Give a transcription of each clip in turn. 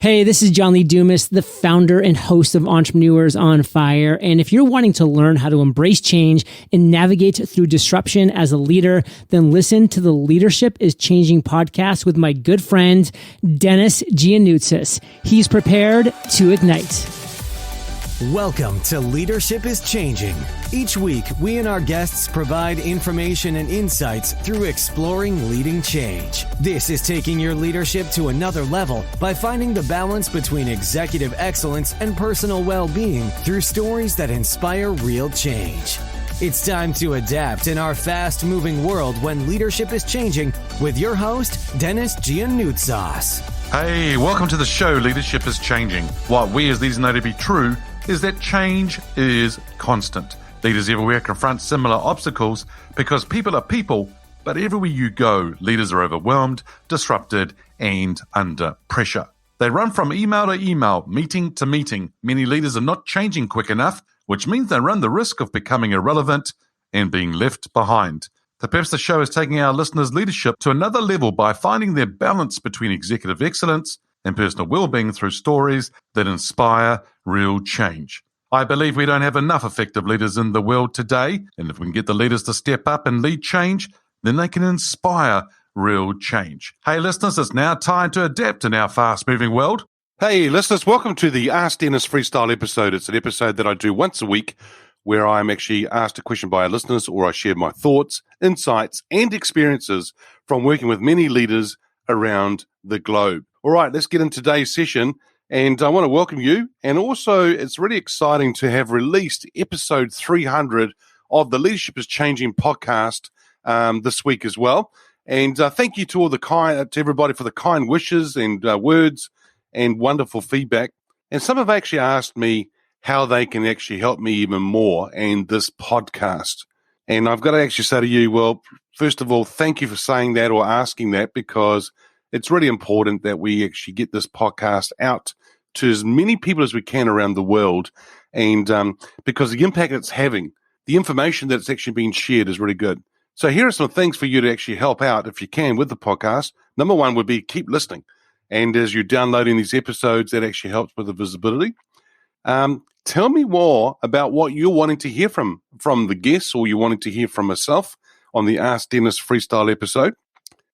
Hey, this is John Lee Dumas, the founder and host of Entrepreneurs on Fire. And if you're wanting to learn how to embrace change and navigate through disruption as a leader, then listen to the Leadership is Changing podcast with my good friend, Denis. He's prepared to ignite. Welcome to Leadership is Changing. Each week, we and our guests provide information and insights through exploring leading change. This is taking your leadership to another level by finding the balance between executive excellence and personal well-being through stories that inspire real change. It's time to adapt in our fast-moving world when leadership is changing with your host, Denis Giannoutsas. Hey, welcome to the show, Leadership is Changing. What we as leaders know to be true is that change is constant. Leaders everywhere confront similar obstacles because people are people, but everywhere you go, leaders are overwhelmed, disrupted, and under pressure. They run from email to email, meeting to meeting. Many leaders are not changing quick enough, which means they run the risk of becoming irrelevant and being left behind. Perhaps the show is taking our listeners' leadership to another level by finding their balance between executive excellence and personal well-being through stories that inspire real change. I believe we don't have enough effective leaders in the world today, and if we can get the leaders to step up and lead change, then they can inspire real change. Hey listeners, it's now time to adapt in our fast-moving world. Hey listeners, welcome to the Ask Denis Freestyle episode. It's an episode that I do once a week where I'm actually asked a question by our listeners, or I share my thoughts, insights, and experiences from working with many leaders around the globe. All right, let's get into today's session, and I want to welcome you. And also, it's really exciting to have released episode 300 of the Leadership is Changing podcast this week as well. And thank you to to everybody for the kind wishes and words and wonderful feedback. And some have actually asked me how they can actually help me even more and this podcast. And I've got to actually say to you, well, first of all, thank you for saying that or asking that, because it's really important that we actually get this podcast out to as many people as we can around the world. And because the impact it's having, the information that's actually being shared is really good. So here are some things for you to actually help out if you can with the podcast. Number one would be keep listening. And as you're downloading these episodes, that actually helps with the visibility. Tell me more about what you're wanting to hear from the guests, or you're wanting to hear from myself on the Ask Denis Freestyle episode.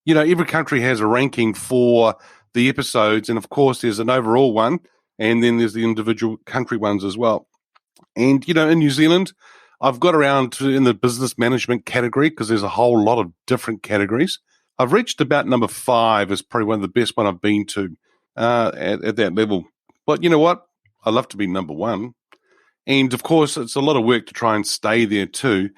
You know, every country has a ranking for the episodes, and of course there's an overall one, and then there's the individual country ones as well. And, you know, in New Zealand, I've got around to in the business management category, because there's a whole lot of different categories. I've reached about number 5 is probably one of the best one I've been to at that level. But you know what? I love to be number 1. And of course, it's a lot of work to try and stay there too.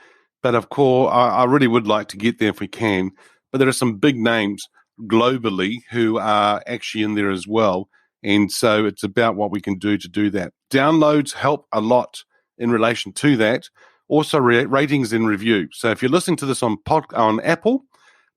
But of course, I really would like to get there if we can. But there are some big names globally who are actually in there as well. And so it's about what we can do to do that. Downloads help a lot in relation to that. Also, ratings and review. So if you're listening to this on Apple,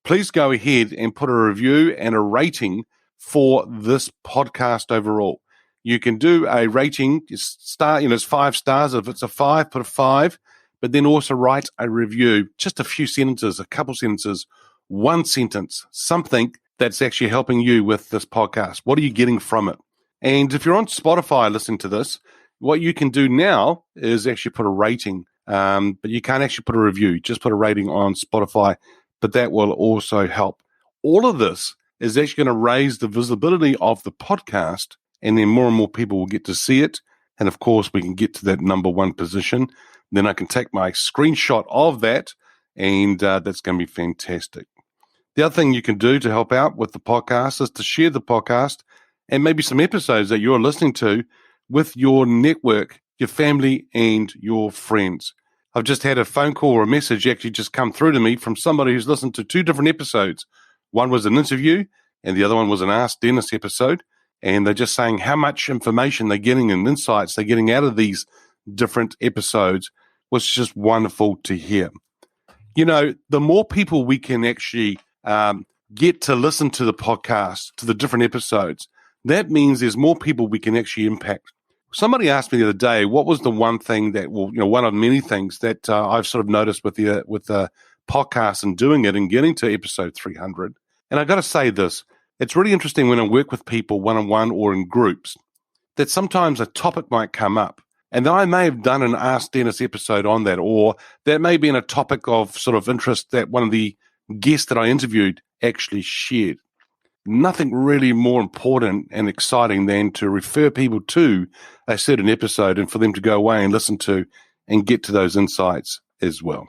please go ahead and put a review and a rating for this podcast overall. You can do a rating, it's 5 stars. If it's a 5, put a 5, but then also write a review, just a few sentences, a couple sentences, one sentence, something that's actually helping you with this podcast. What are you getting from it? And if you're on Spotify listening to this, what you can do now is actually put a rating, but you can't actually put a review, just put a rating on Spotify, but that will also help. All of this is actually going to raise the visibility of the podcast, and then more and more people will get to see it. And of course, we can get to that number 1 position. Then I can take my screenshot of that, and that's going to be fantastic. The other thing you can do to help out with the podcast is to share the podcast and maybe some episodes that you're listening to with your network, your family, and your friends. I've just had a phone call or a message actually just come through to me from somebody who's listened to 2 different episodes. One was an interview, and the other one was an Ask Denis episode. And they're just saying how much information they're getting and insights they're getting out of these different episodes was just wonderful to hear. You know, the more people we can actually get to listen to the podcast, to the different episodes, that means there's more people we can actually impact. Somebody asked me the other day, what was the one thing that, one of many things that I've sort of noticed with the podcast and doing it and getting to episode 300. And I got to say this, it's really interesting when I work with people one-on-one or in groups that sometimes a topic might come up. And I may have done an Ask Denis episode on that, or that may be in a topic of sort of interest that one of the guests that I interviewed actually shared. Nothing really more important and exciting than to refer people to a certain episode and for them to go away and listen to and get to those insights as well.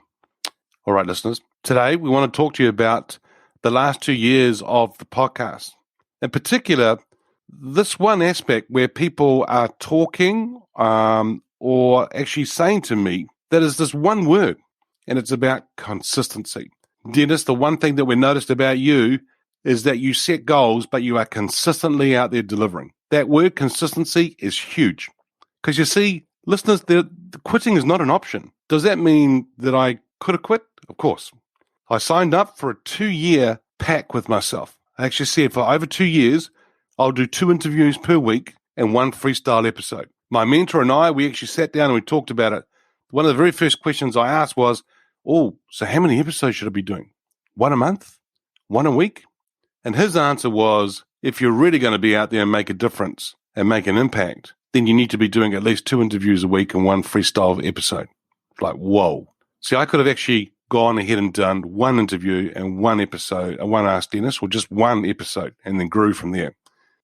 All right, listeners, today we want to talk to you about the last 2 years of the podcast. In particular, this one aspect where people are talking or actually saying to me that is this one word, and it's about consistency. Denis, the one thing that we noticed about you is that you set goals, but you are consistently out there delivering. That word consistency is huge. Because you see, listeners, the quitting is not an option. Does that mean that I could have quit? Of course. I signed up for a 2-year pact with myself. I actually said for over 2 years, I'll do 2 interviews per week and 1 freestyle episode. My mentor and I, we actually sat down and we talked about it. One of the very first questions I asked was, so how many episodes should I be doing? 1 a month? 1 a week? And his answer was, if you're really going to be out there and make a difference and make an impact, then you need to be doing at least 2 interviews a week and 1 freestyle episode. Like, whoa. See, I could have actually gone ahead and done 1 interview and 1 episode, 1 Ask Denis, or just 1 episode, and then grew from there.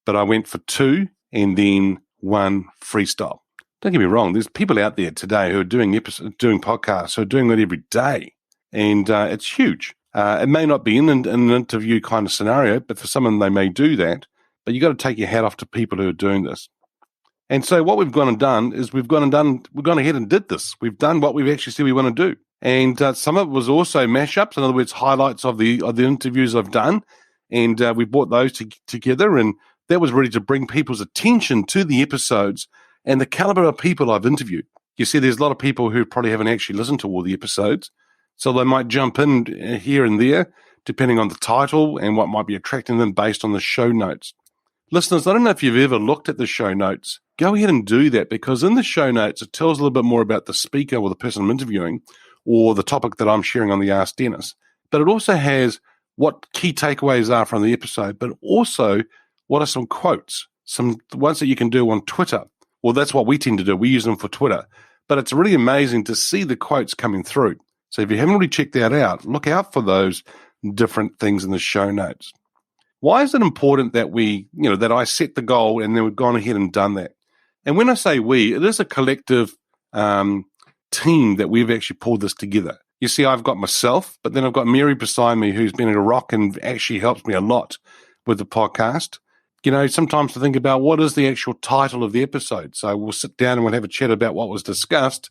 But I went for 2 and then 1 freestyle. Don't get me wrong. There's people out there today who are doing podcasts, who are doing it every day. And it's huge. It may not be in an interview kind of scenario, but for someone they may do that. But you got to take your hat off to people who are doing this. And so what we've gone and done is we've gone ahead and did this. We've done what we've actually said we want to do. And some of it was also mashups, in other words, highlights of the interviews I've done. And we brought those together, and that was really to bring people's attention to the episodes and the caliber of people I've interviewed. You see, there's a lot of people who probably haven't actually listened to all the episodes. So they might jump in here and there, depending on the title and what might be attracting them based on the show notes. Listeners, I don't know if you've ever looked at the show notes. Go ahead and do that, because in the show notes, it tells a little bit more about the speaker or the person I'm interviewing or the topic that I'm sharing on the Ask Denis. But it also has what key takeaways are from the episode, but also what are some quotes, some ones that you can do on Twitter. Well, that's what we tend to do. We use them for Twitter. But it's really amazing to see the quotes coming through. So if you haven't already checked that out, look out for those different things in the show notes. Why is it important that that I set the goal and then we've gone ahead and done that? And when I say we, it is a collective team that we've actually pulled this together. You see, I've got myself, but then I've got Mary beside me who's been a rock and actually helps me a lot with the podcast. Sometimes to think about what is the actual title of the episode. So we'll sit down and we'll have a chat about what was discussed,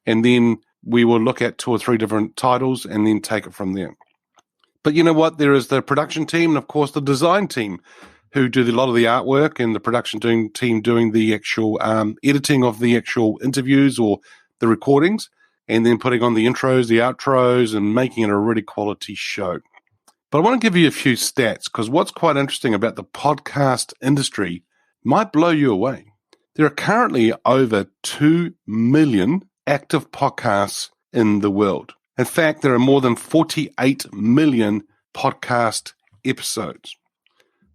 and then we will look at 2 or 3 different titles and then take it from there. But you know what? There is the production team and, of course, the design team who do a lot of the artwork, and the production team doing the actual editing of the actual interviews or the recordings, and then putting on the intros, the outros, and making it a really quality show. But I want to give you a few stats, because what's quite interesting about the podcast industry might blow you away. There are currently over 2 million active podcasts in the world. In fact, there are more than 48 million podcast episodes.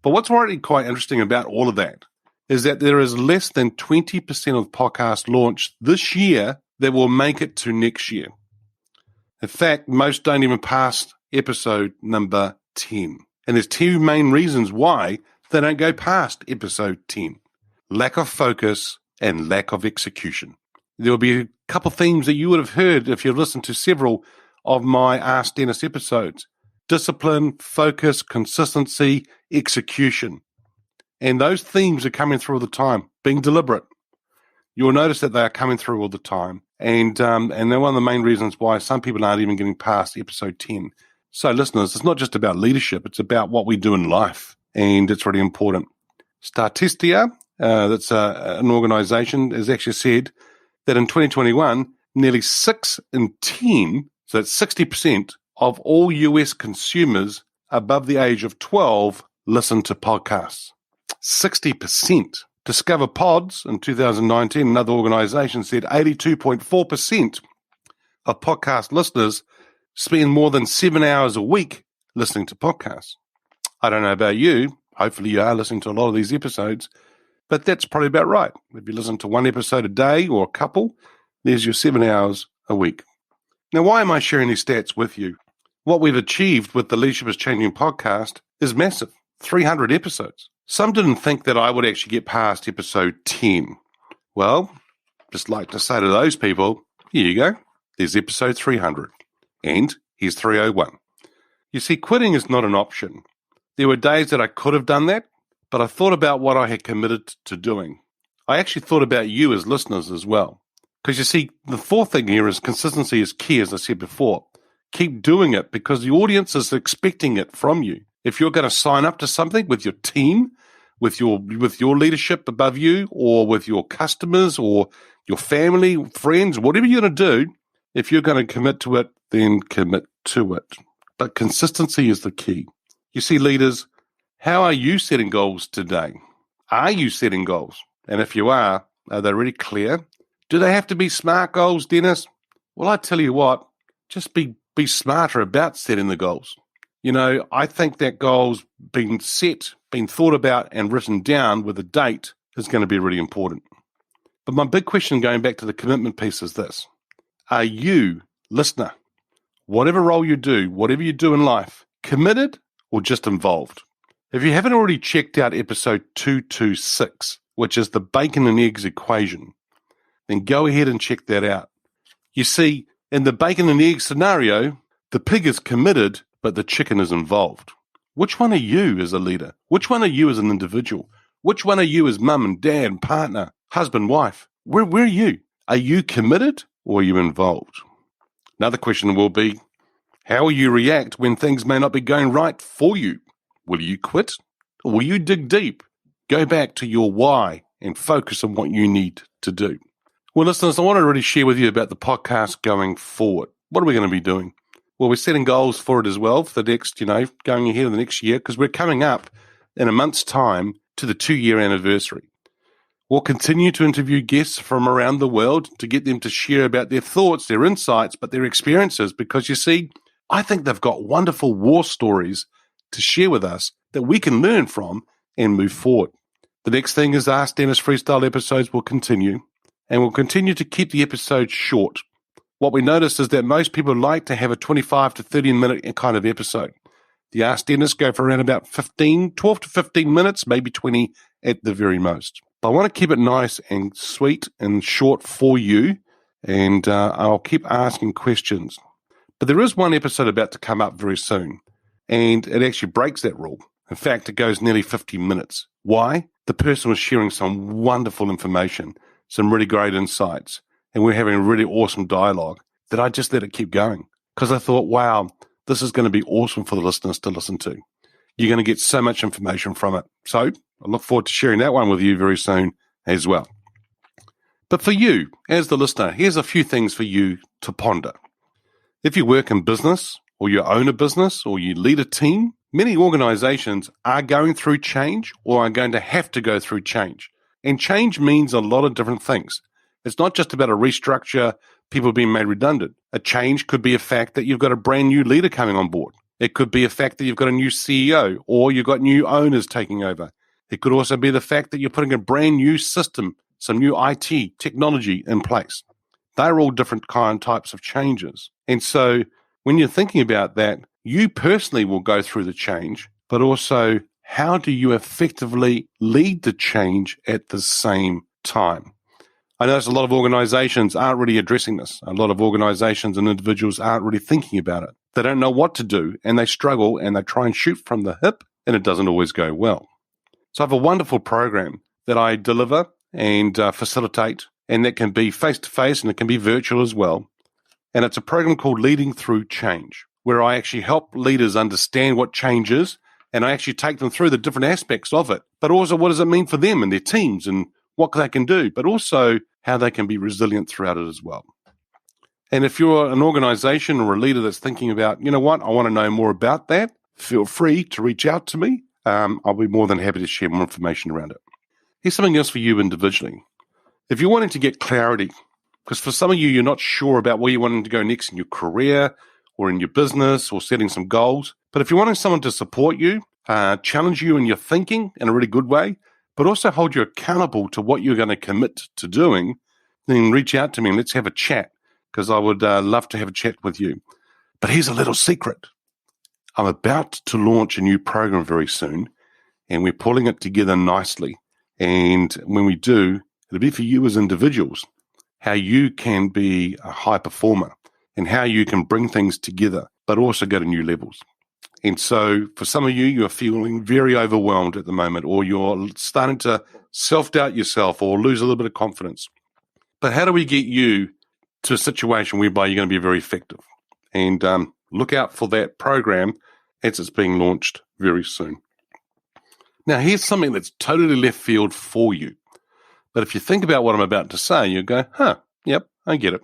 But what's really quite interesting about all of that is that there is less than 20% of podcasts launched this year that will make it to next year. In fact, most don't even pass episode number 10. And there's 2 main reasons why they don't go past episode 10. Lack of focus and lack of execution. There will be a couple themes that you would have heard if you've listened to several of my Ask Denis episodes. Discipline, focus, consistency, execution. And those themes are coming through all the time, being deliberate. You'll notice that they are coming through all the time. And they're one of the main reasons why some people aren't even getting past episode 10. So listeners, it's not just about leadership, it's about what we do in life. And it's really important. Statista, that's an organization, has actually said that in 2021, nearly 6 in 10, so that's 60% of all US consumers above the age of 12 listen to podcasts. 60%. Discover Pods in 2019, another organization, said 82.4% of podcast listeners spend more than 7 hours a week listening to podcasts. I don't know about you, Hopefully you are listening to a lot of these episodes, but that's probably about right. If you listen to one episode a day or a couple, there's your 7 hours a week. Now, why am I sharing these stats with you? What we've achieved with the Leadership is Changing podcast is massive, 300 episodes. Some didn't think that I would actually get past episode 10. Well, just like to say to those people, here you go. There's episode 300. And here's 301. You see, quitting is not an option. There were days that I could have done that, but I thought about what I had committed to doing. I actually thought about you as listeners as well. Because you see, the fourth thing here is consistency is key, as I said before. Keep doing it because the audience is expecting it from you. If you're going to sign up to something with your team, with your leadership above you, or with your customers or your family, friends, whatever you're going to do, if you're going to commit to it, then commit to it. But consistency is the key. You see, leaders, how are you setting goals today? Are you setting goals? And if you are they really clear? Do they have to be SMART goals, Dennis? Well, I tell you what, just be smarter about setting the goals. You know, I think that goals being set, being thought about and written down with a date is going to be really important. But my big question going back to the commitment piece is this. Are you, listener, whatever role you do, whatever you do in life, committed or just involved? If you haven't already checked out episode 226, which is the bacon and eggs equation, then go ahead and check that out. You see, in the bacon and eggs scenario, the pig is committed, but the chicken is involved. Which one are you as a leader? Which one are you as an individual? Which one are you as mum and dad, partner, husband, wife? Where are you? Are you committed or are you involved? Another question will be, how will you react when things may not be going right for you? Will you quit or will you dig deep? Go back to your why and focus on what you need to do. Well, listeners, I want to really share with you about the podcast going forward. What are we going to be doing? Well, we're setting goals for it as well for the next, going ahead in the next year because we're coming up in a month's time to the 2-year anniversary. We'll continue to interview guests from around the world to get them to share about their thoughts, their insights, but their experiences because, you see, I think they've got wonderful war stories to share with us that we can learn from and move forward. The next thing is Ask Denis Freestyle episodes will continue. And we'll continue to keep the episodes short. What we noticed is that most people like to have a 25 to 30-minute kind of episode. The Ask Denis go for around about 12 to 15 minutes, maybe 20 at the very most. But I want to keep it nice and sweet and short for you, and I'll keep asking questions. But there is one episode about to come up very soon, and it actually breaks that rule. In fact, it goes nearly 50 minutes. Why? The person was sharing some wonderful information, some really great insights, and we're having a really awesome dialogue that I just let it keep going because I thought, wow, this is going to be awesome for the listeners to listen to. You're going to get so much information from it. So I look forward to sharing that one with you very soon as well. But for you, as the listener, here's a few things for you to ponder. If you work in business or you own a business or you lead a team, many organizations are going through change or are going to have to go through change. And change means a lot of different things. It's not just about a restructure, people being made redundant. A change could be a fact that you've got a brand new leader coming on board. It could be a fact that you've got a new CEO or you've got new owners taking over. It could also be the fact that you're putting a brand new system, some new IT technology in place. They're all different types of changes. And so when you're thinking about that, you personally will go through the change, but also how do you effectively lead the change at the same time? I notice a lot of organizations aren't really addressing this. A lot of organizations and individuals aren't really thinking about it. They don't know what to do, and they struggle, and they try and shoot from the hip, and it doesn't always go well. So I have a wonderful program that I deliver and facilitate, and that can be face-to-face, and it can be virtual as well. And it's a program called Leading Through Change, where I actually help leaders understand what change is, and I actually take them through the different aspects of it, but also what does it mean for them and their teams and what they can do, but also how they can be resilient throughout it as well. And if you're an organization or a leader that's thinking about, you know what, I want to know more about that, feel free to reach out to me. I'll be more than happy to share more information around it. Here's something else for you individually. If you're wanting to get clarity, because for some of you, you're not sure about where you're wanting to go next in your career or in your business or setting some goals, but if you're wanting someone to support you, challenge you in your thinking in a really good way, but also hold you accountable to what you're going to commit to doing, then reach out to me and let's have a chat, because I would love to have a chat with you. But here's a little secret. I'm about to launch a new program very soon, and we're pulling it together nicely. And when we do, it'll be for you as individuals, how you can be a high performer and how you can bring things together, but also go to new levels. And so for some of you, you're feeling very overwhelmed at the moment, or you're starting to self-doubt yourself or lose a little bit of confidence. But how do we get you to a situation whereby you're going to be very effective? And look out for that program as it's being launched very soon. Now, here's something that's totally left field for you. But if you think about what I'm about to say, you go, yep, I get it.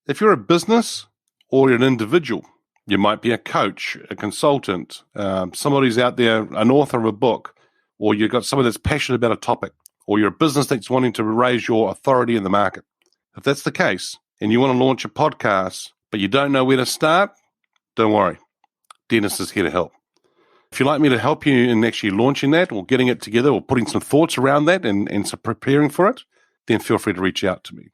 If you're a business or you're an individual, you might be a coach, a consultant, somebody who's out there, an author of a book, or you've got someone that's passionate about a topic, or you're a business that's wanting to raise your authority in the market. If that's the case, and you want to launch a podcast, but you don't know where to start, don't worry. Denis is here to help. If you'd like me to help you in actually launching that or getting it together or putting some thoughts around that and so preparing for it, then feel free to reach out to me.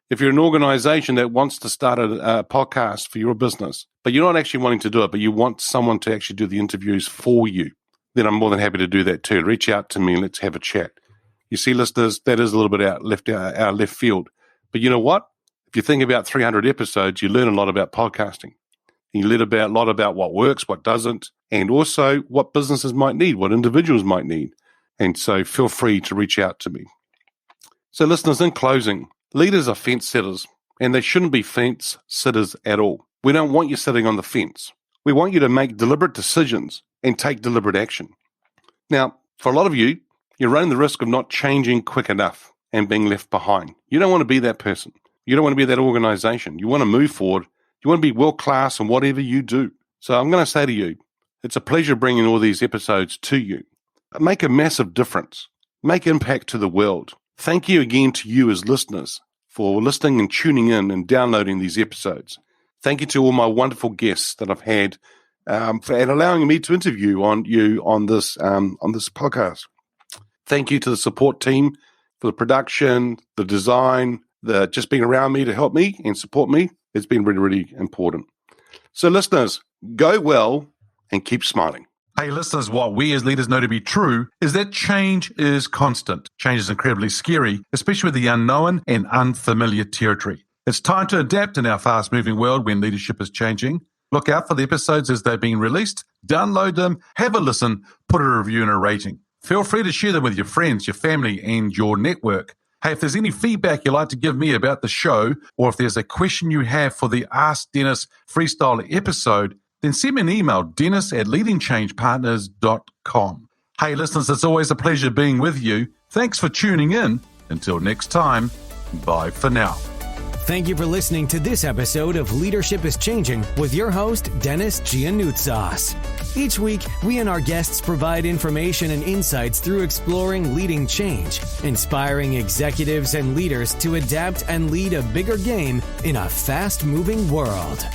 If you're an organization that wants to start a podcast for your business, but you're not actually wanting to do it, but you want someone to actually do the interviews for you, then I'm more than happy to do that too. Reach out to me and let's have a chat. You see, listeners, that is a little bit out left field. But you know what? If you think about 300 episodes, you learn a lot about podcasting. You learn a lot about what works, what doesn't, and also what businesses might need, what individuals might need. And so feel free to reach out to me. So listeners, in closing, leaders are fence sitters, and they shouldn't be fence sitters at all. We don't want you sitting on the fence. We want you to make deliberate decisions and take deliberate action. Now, for a lot of you, you're running the risk of not changing quick enough and being left behind. You don't want to be that person. You don't want to be that organization. You want to move forward. You want to be world-class in whatever you do. So I'm going to say to you, it's a pleasure bringing all these episodes to you. Make a massive difference. Make impact to the world. Thank you again to you as listeners for listening and tuning in and downloading these episodes. Thank you to all my wonderful guests that I've had and allowing me to interview on this podcast. Thank you to the support team for the production, the design, the just being around me to help me and support me. It's been really, really important. So listeners, go well and keep smiling. Hey, listeners, what we as leaders know to be true is that change is constant. Change is incredibly scary, especially with the unknown and unfamiliar territory. It's time to adapt in our fast-moving world when leadership is changing. Look out for the episodes as they're being released. Download them, have a listen, put a review and a rating. Feel free to share them with your friends, your family, and your network. Hey, if there's any feedback you'd like to give me about the show, or if there's a question you have for the Ask Denis Freestyle episode, then send me an email, dennis@leadingchangepartners.com. Hey, listeners, it's always a pleasure being with you. Thanks for tuning in. Until next time, bye for now. Thank you for listening to this episode of Leadership is Changing with your host, Denis Giannoutsas. Each week, we and our guests provide information and insights through exploring leading change, inspiring executives and leaders to adapt and lead a bigger game in a fast-moving world.